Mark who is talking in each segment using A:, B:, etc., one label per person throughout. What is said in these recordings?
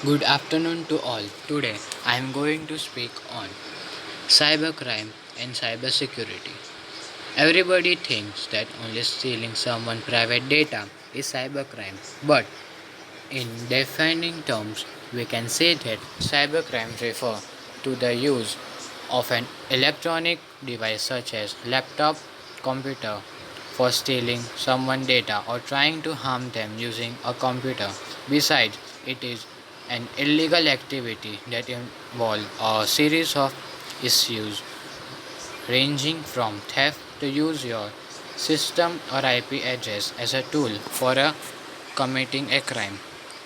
A: Good afternoon to all. Today I am going to speak on cybercrime and cybersecurity. Everybody thinks that only stealing someone's private data is cybercrime, but in defining terms, we can say that cybercrime refer to the use of an electronic device such as laptop, computer for stealing someone's data or trying to harm them using a computer. Besides, it is an illegal activity that involves a series of issues ranging from theft to use your system or IP address as a tool for committing a crime.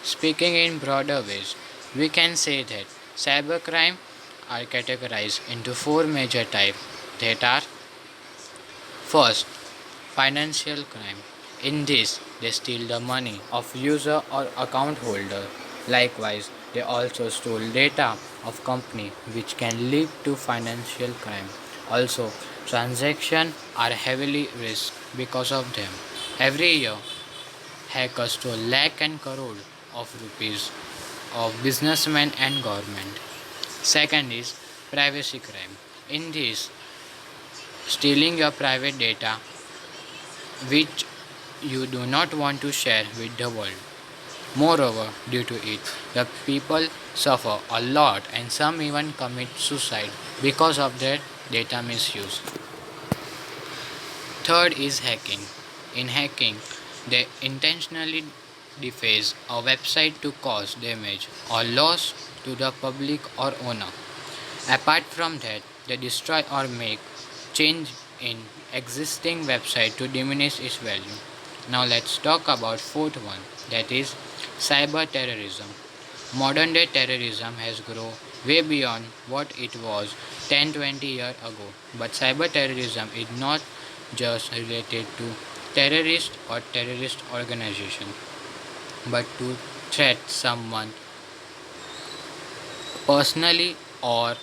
A: Speaking in broader ways, we can say that cybercrime are categorized into four major types that are: first, financial crime. In this, they steal the money of user or account holder. Likewise, they also stole data of company which can lead to financial crime. Also, transactions are heavily risked because of them. Every year, hackers stole lakh and crore of rupees of businessmen and government. Second is privacy crime. In this, stealing your private data which you do not want to share with the world. Moreover, due to it, the people suffer a lot and some even commit suicide because of their data misuse. Third is hacking. In hacking, they intentionally deface a website to cause damage or loss to the public or owner. Apart from that, they destroy or make change in existing website to diminish its value. Now let's talk about fourth one, that is cyber terrorism. Modern day terrorism has grown way beyond what it was 10-20 years ago. But cyber terrorism is not just related to terrorist or terrorist organization, but to threat someone personally or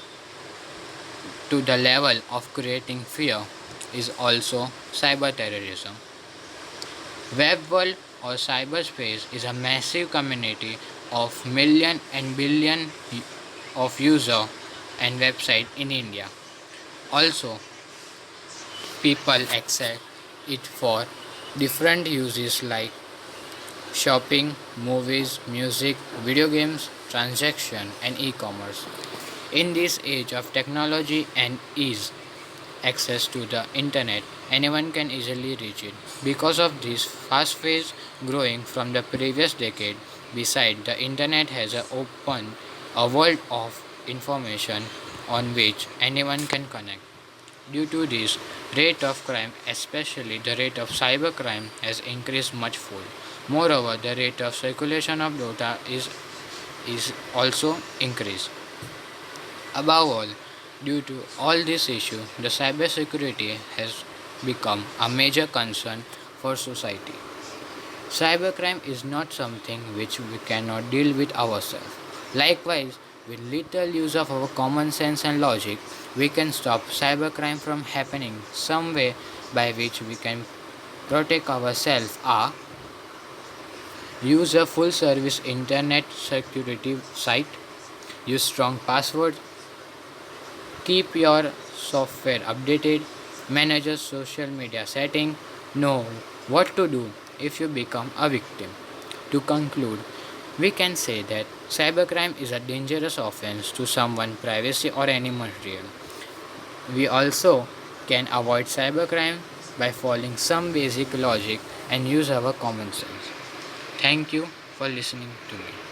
A: to the level of creating fear is also cyber terrorism. Web world or cyberspace is a massive community of million and billion of user and website in India. Also, people access it for different uses like shopping, movies, music, video games, transaction and e-commerce. In this age of technology and ease access to the internet, anyone can easily reach it. Because of this fast pace growing from the previous decade, beside the internet has opened a world of information on which anyone can connect. Due to this, rate of crime, especially the rate of cybercrime, has increased much fold. Moreover, the rate of circulation of data is also increased. Above all, due to all this issue, the cybersecurity has become a major concern for society. Cybercrime is not something which we cannot deal with ourselves. Likewise, with little use of our common sense and logic, we can stop cybercrime from happening. Some way by which we can protect ourselves are: use a full service internet security site, use strong password, keep your software updated, manage your social media setting, know what to do if you become a victim. To conclude, we can say that cybercrime is a dangerous offense to someone's privacy or any material. We also can avoid cybercrime by following some basic logic and use our common sense. Thank you for listening to me.